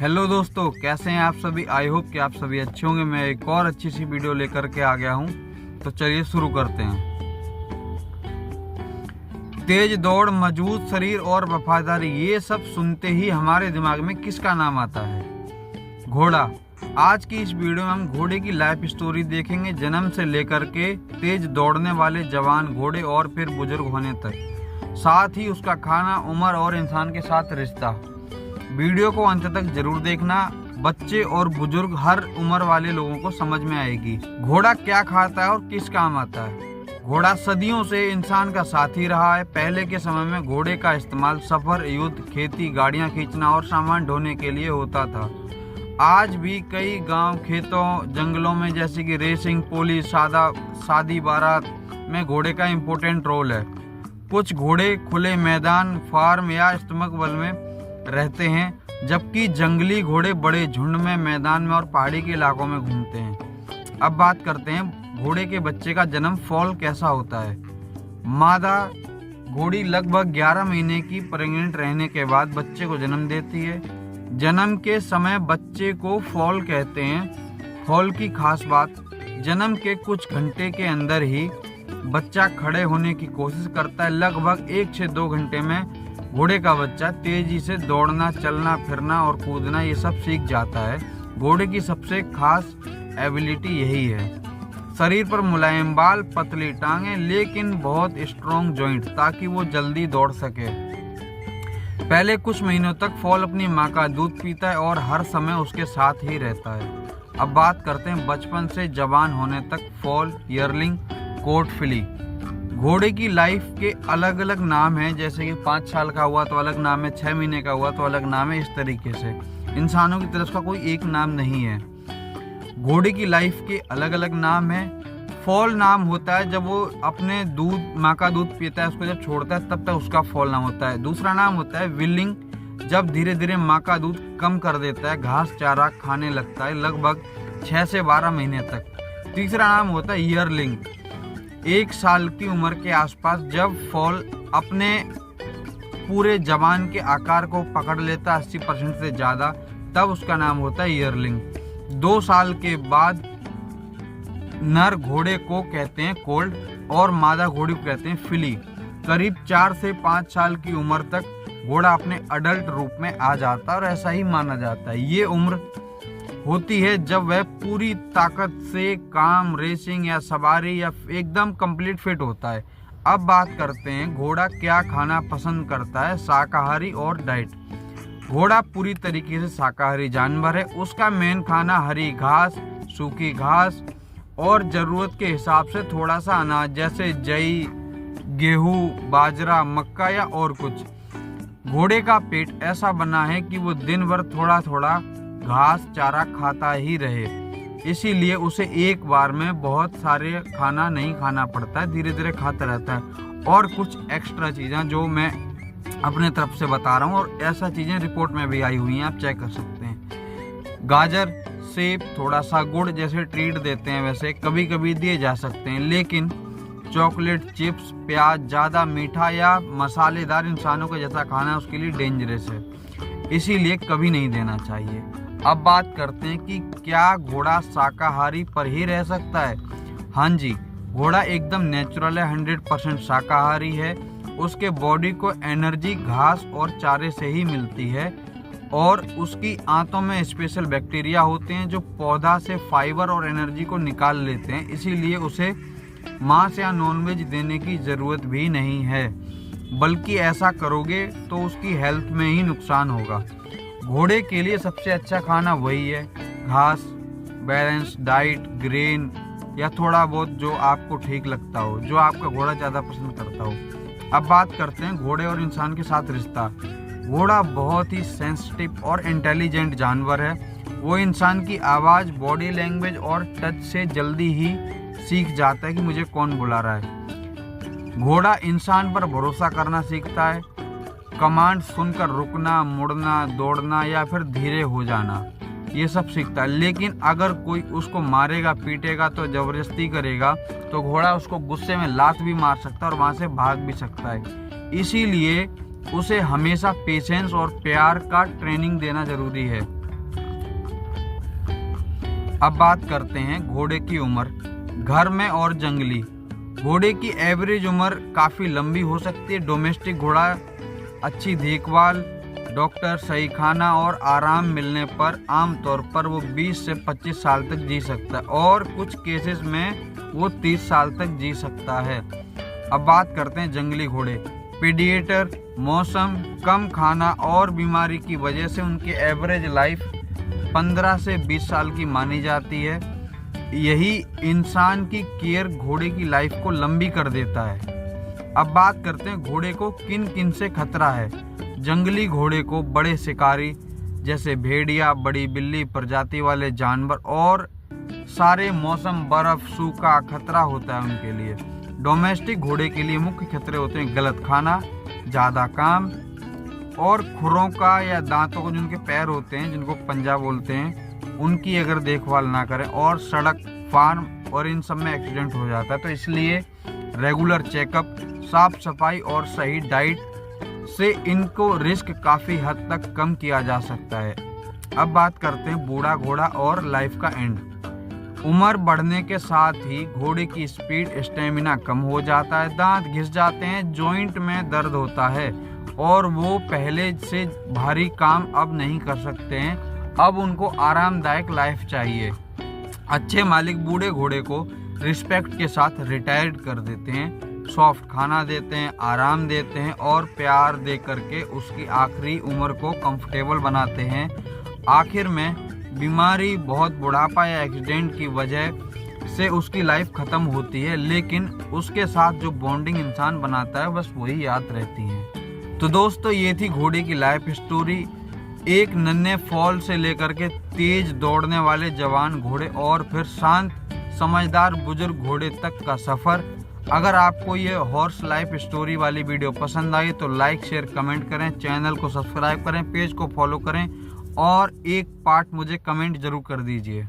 Hello दोस्तों, कैसे हैं आप सभी। आई होप कि आप सभी अच्छे होंगे। मैं एक और अच्छी सी वीडियो लेकर के आ गया हूं, तो चलिए शुरू करते हैं। तेज दौड़, मजबूत शरीर और वफादारी, ये सब सुनते ही हमारे दिमाग में किसका नाम आता है? घोड़ा। आज की इस वीडियो में हम घोड़े की लाइफ स्टोरी देखेंगे, जन्म से लेकर के तेज दौड़ने वाले जवान घोड़े और फिर बुजुर्ग होने तक, साथ ही उसका खाना, उम्र और इंसान के साथ रिश्ता। वीडियो को अंत तक जरूर देखना, बच्चे और बुजुर्ग हर उम्र वाले लोगों को समझ में आएगी। घोड़ा क्या खाता है और किस काम आता है? घोड़ा सदियों से इंसान का साथी रहा है। पहले के समय में घोड़े का इस्तेमाल सफर, युद्ध, खेती, गाड़ियां खींचना और सामान ढोने के लिए होता था। आज भी कई गांव, खेतों, जंगलों में जैसे कि रेसिंग, पुलिस, शादी बारात में घोड़े का इम्पोर्टेंट रोल है। कुछ घोड़े खुले मैदान, फार्म या स्तबल में रहते हैं, जबकि जंगली घोड़े बड़े झुंड में मैदान में और पहाड़ी के इलाकों में घूमते हैं। अब बात करते हैं घोड़े के बच्चे का जन्म फॉल कैसा होता है। मादा घोड़ी लगभग 11 महीने की प्रेग्नेंट रहने के बाद बच्चे को जन्म देती है। जन्म के समय बच्चे को फॉल कहते हैं। फॉल की खास बात, जन्म के कुछ घंटे के अंदर ही बच्चा खड़े होने की कोशिश करता है। लगभग 1 से 2 घंटे में घोड़े का बच्चा तेजी से दौड़ना, चलना, फिरना और कूदना ये सब सीख जाता है। घोड़े की सबसे खास एबिलिटी यही है। शरीर पर मुलायम बाल, पतली टांगें, लेकिन बहुत स्ट्रॉन्ग जॉइंट, ताकि वो जल्दी दौड़ सके। पहले कुछ महीनों तक फॉल अपनी माँ का दूध पीता है और हर समय उसके साथ ही रहता है। अब बात करते हैं बचपन से जवान होने तक फॉल, ईयरलिंग, कोट फिली। घोड़े की लाइफ के अलग अलग नाम हैं, जैसे कि 5 साल का हुआ तो अलग नाम है, 6 महीने का हुआ तो अलग नाम है। इस तरीके से इंसानों की तरफ का कोई एक नाम नहीं है। घोड़े की लाइफ के अलग अलग नाम है। फॉल नाम होता है जब वो अपने दूध, माँ का दूध पीता है, उसको जब छोड़ता है तब तक उसका फॉल नाम होता है। दूसरा नाम होता है विलिंग, जब धीरे धीरे माँ का दूध कम कर देता है, घास चारा खाने लगता है, लगभग 6 से 12 महीने तक। तीसरा नाम होता है ईयरलिंग, 1 साल की उम्र के आसपास, जब फॉल अपने पूरे जवान के आकार को पकड़ लेता है 80% से ज़्यादा, तब उसका नाम होता है ईयरलिंग। 2 साल के बाद नर घोड़े को कहते हैं कोल्ड और मादा घोड़ी को कहते हैं फिली। करीब 4 से 5 साल की उम्र तक घोड़ा अपने अडल्ट रूप में आ जाता है और ऐसा ही माना जाता है। ये उम्र होती है जब वह पूरी ताकत से काम, रेसिंग या सवारी या एकदम कंप्लीट फिट होता है। अब बात करते हैं घोड़ा क्या खाना पसंद करता है, शाकाहारी और डाइट। घोड़ा पूरी तरीके से शाकाहारी जानवर है। उसका मेन खाना हरी घास, सूखी घास और ज़रूरत के हिसाब से थोड़ा सा अनाज, जैसे जई, गेहूँ, बाजरा, मक्का या और कुछ। घोड़े का पेट ऐसा बना है कि वो दिन भर थोड़ा थोड़ा घास चारा खाता ही रहे, इसीलिए उसे एक बार में बहुत सारे खाना नहीं खाना पड़ता है, धीरे धीरे खाता रहता है। और कुछ एक्स्ट्रा चीज़ें जो मैं अपने तरफ से बता रहा हूँ, और ऐसा चीज़ें रिपोर्ट में भी आई हुई हैं, आप चेक कर सकते हैं। गाजर, सेब, थोड़ा सा गुड़ जैसे ट्रीट देते हैं, वैसे कभी कभी दिए जा सकते हैं, लेकिन चॉकलेट, चिप्स, प्याज, ज़्यादा मीठा या मसालेदार इंसानों का जैसा खाना उसके लिए डेंजरस है, इसीलिए कभी नहीं देना चाहिए। अब बात करते हैं कि क्या घोड़ा शाकाहारी पर ही रह सकता है। हाँ जी, घोड़ा एकदम नेचुरल है, 100% शाकाहारी है। उसके बॉडी को एनर्जी घास और चारे से ही मिलती है, और उसकी आंतों में स्पेशल बैक्टीरिया होते हैं जो पौधा से फाइबर और एनर्जी को निकाल लेते हैं, इसीलिए उसे मांस या नॉनवेज देने की ज़रूरत भी नहीं है, बल्कि ऐसा करोगे तो उसकी हेल्थ में ही नुकसान होगा। घोड़े के लिए सबसे अच्छा खाना वही है, घास, बैलेंस डाइट, ग्रेन या थोड़ा बहुत जो आपको ठीक लगता हो, जो आपका घोड़ा ज़्यादा पसंद करता हो। अब बात करते हैं घोड़े और इंसान के साथ रिश्ता। घोड़ा बहुत ही सेंसिटिव और इंटेलिजेंट जानवर है। वो इंसान की आवाज़, बॉडी लैंग्वेज और टच से जल्दी ही सीख जाता है कि मुझे कौन बुला रहा है। घोड़ा इंसान पर भरोसा करना सीखता है, कमांड सुनकर रुकना, मुड़ना, दौड़ना या फिर धीरे हो जाना, ये सब सीखता है। लेकिन अगर कोई उसको मारेगा, पीटेगा तो जबरदस्ती करेगा, तो घोड़ा उसको गुस्से में लात भी मार सकता है और वहाँ से भाग भी सकता है। इसीलिए उसे हमेशा पेशेंस और प्यार का ट्रेनिंग देना जरूरी है। अब बात करते हैं घोड़े की उम्र, घर में और जंगली। घोड़े की एवरेज उम्र काफ़ी लंबी हो सकती है। डोमेस्टिक घोड़ा अच्छी देखभाल, डॉक्टर, सही खाना और आराम मिलने पर आमतौर पर वो 20 से 25 साल तक जी सकता है और कुछ केसेस में वो 30 साल तक जी सकता है। अब बात करते हैं जंगली घोड़े। प्रेडिएटर, मौसम, कम खाना और बीमारी की वजह से उनकी एवरेज लाइफ 15 से 20 साल की मानी जाती है। यही इंसान की केयर घोड़े की लाइफ को लंबी कर देता है। अब बात करते हैं घोड़े को किन किन से खतरा है। जंगली घोड़े को बड़े शिकारी जैसे भेड़िया, बड़ी बिल्ली, प्रजाति वाले जानवर और सारे मौसम, बर्फ, सूखा खतरा होता है उनके लिए। डोमेस्टिक घोड़े के लिए मुख्य खतरे होते हैं गलत खाना, ज़्यादा काम और खुरों का या दांतों को, जिनके पैर होते हैं जिनको पंजा बोलते हैं, उनकी अगर देखभाल ना करें, और सड़क, फार्म और इन सब में एक्सीडेंट हो जाता है। तो इसलिए रेगुलर चेकअप, साफ सफाई और सही डाइट से इनको रिस्क काफ़ी हद तक कम किया जा सकता है। अब बात करते हैं बूढ़ा घोड़ा और लाइफ का एंड। उम्र बढ़ने के साथ ही घोड़े की स्पीड, स्टेमिना कम हो जाता है, दांत घिस जाते हैं, जॉइंट में दर्द होता है और वो पहले से भारी काम अब नहीं कर सकते हैं। अब उनको आरामदायक लाइफ चाहिए। अच्छे मालिक बूढ़े घोड़े को रिस्पेक्ट के साथ रिटायर्ड कर देते हैं, सॉफ्ट खाना देते हैं, आराम देते हैं और प्यार दे करके उसकी आखिरी उम्र को कंफर्टेबल बनाते हैं। आखिर में बीमारी, बहुत बुढ़ापा या एक्सीडेंट की वजह से उसकी लाइफ ख़त्म होती है, लेकिन उसके साथ जो बॉन्डिंग इंसान बनाता है बस वही याद रहती है। तो दोस्तों, ये थी घोड़े की लाइफ स्टोरी। एक नन्हे फॉल से लेकर के तेज दौड़ने वाले जवान घोड़े और फिर शांत समझदार बुजुर्ग घोड़े तक का सफ़र। अगर आपको ये हॉर्स लाइफ स्टोरी वाली वीडियो पसंद आई तो लाइक, शेयर, कमेंट करें, चैनल को सब्सक्राइब करें, पेज को फॉलो करें और एक पार्ट मुझे कमेंट जरूर कर दीजिए।